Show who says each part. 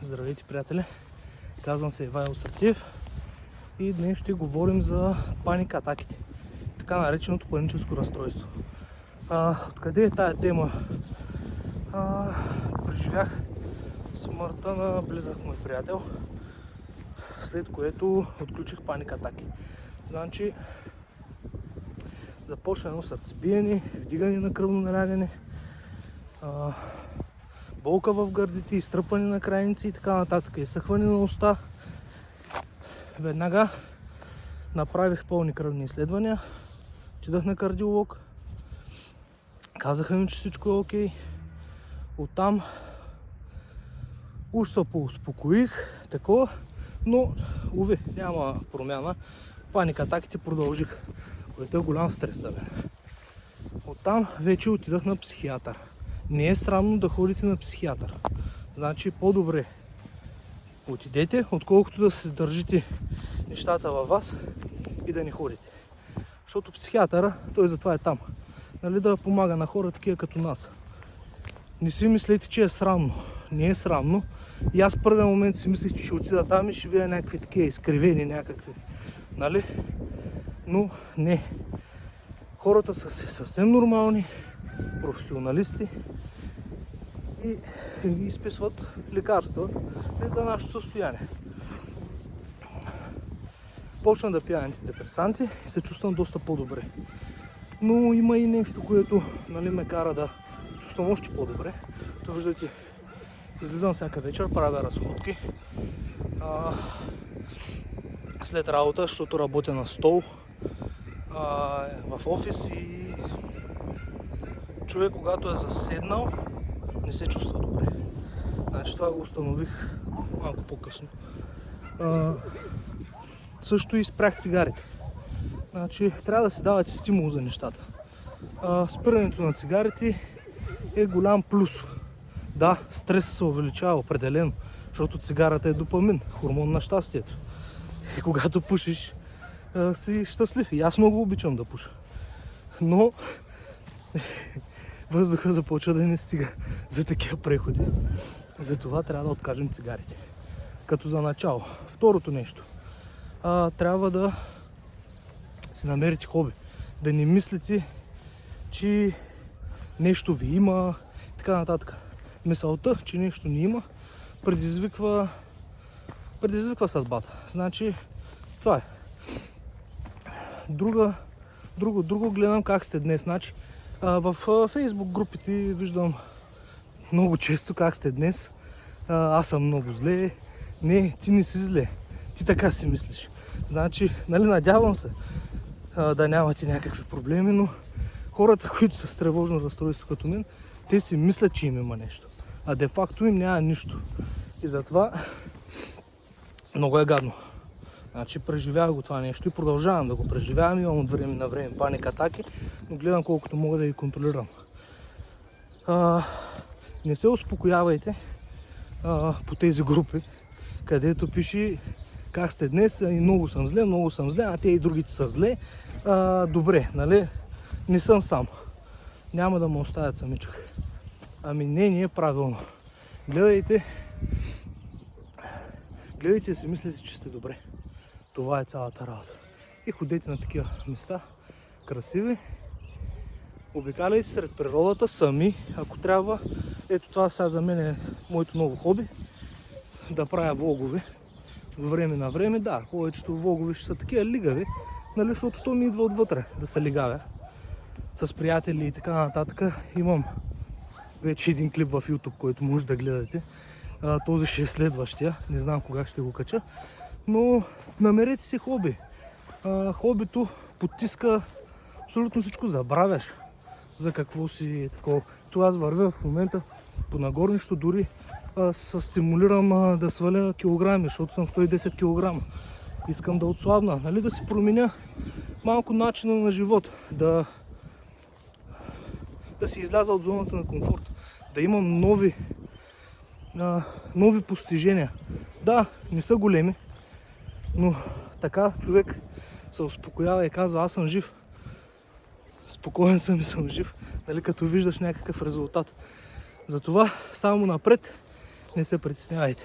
Speaker 1: Здравейте, приятели! Казвам се Ивайло Стратиев и днес ще говорим за паник атаките, така нареченото паническо разстройство. Откъде е тая тема? Преживях смъртта на близък мой приятел, след което отключих паник атаки. Значи започна едно сърцебиене, вдигане на кръвно налягане, болка в гърдите, изтръпване на крайници и така нататък, изсъхване на уста. Веднага направих пълни кръвни изследвания, отидах на кардиолог, казаха ми, че всичко е окей. Оттам уж се поуспокоих, такова, но уви, няма промяна. Паник атаките продължих, което е голям стрес за мен. Оттам вече отидах на психиатър. Не е срамно да ходите на психиатър. Значи по-добре отидете, отколкото да се държите нещата във вас и да не ходите. Защото психиатъра, той затова е там. Нали, да помага на хора такива като нас. Не си мислете, че е срамно. Не е срамно. И аз в първия момент си мислих, че ще отида там и ще видя някакви такива изкривени някакви. Нали? Но не. Хората са съвсем нормални, професионалисти и изписват лекарства за нашето състояние. Почна да пия антидепресанти и се чувствам доста по-добре. Но има и нещо, което ме кара да се чувствам още по-добре. То виждате, излизам всяка вечер, правя разходки след работа, защото работя на стол в офис и човек, когато е заседнал, не се чувства добре. Значи това го установих малко по-късно. Също и спрях цигарите. Значи трябва да си давате стимул за нещата. Спирането на цигарите е голям плюс. Да, стресът се увеличава определено, защото цигарата е допамин, хормон на щастието. И когато пушиш, си щастлив. И аз много обичам да пуша. Но въздуха започва да не стига за такива преходи. Затова трябва да откажем цигарите. Като за начало. Второто нещо. Трябва да си намерите хоби. Да не мислите, че нещо ви има, така нататък. Мисълта, че нещо не има, предизвиква съдбата. Значи, това е. Друго гледам как сте днес. Значи, в Facebook групите виждам много често как сте днес. Аз съм много зле. Не, ти не си зле. Ти така си мислиш. Значи, надявам се да нямате някакви проблеми, но хората, които са с тревожно разстройство като мен, те си мислят, че им има нещо. А де-факто им няма нищо. И затова много е гадно. Значи преживях го това нещо и продължавам да го преживявам. Имам от време на време паник атаки, но гледам колкото мога да ги контролирам. Не се успокоявайте по тези групи, където пише как сте днес и много съм зле, а те и другите са зле. Добре, нали? Не съм сам. Няма да ме оставят самичък. Ами не е правилно. Гледайте и си мислите, че сте добре. Това е цялата работа. И ходете на такива места, красиви. Обикаляйте сред природата сами, ако трябва. Ето това сега за мен е моето ново хоби. Да правя влогове. От време на време, да, повечето влогове ще са такива лигави, нали, защото то ми идва отвътре да се лигавя. С приятели и така нататък. Имам вече един клип в YouTube, който може да гледате. Този ще е следващия. Не знам кога ще го кача. Но намерете си хоби. Хобито потиска абсолютно всичко. Забравяш за какво си такова. Това аз вървя в момента по нагорнищо, дори се стимулирам да сваля килограми, защото съм 110 кг. Искам да отслабна, нали, да си променя малко начина на живот. Да си изляза от зоната на комфорт. Да имам нови постижения. Да, не са големи, но така човек се успокоява и казва: аз съм жив. Спокоен съм и съм жив, нали, като виждаш някакъв резултат. Затова само напред, не се притеснявайте.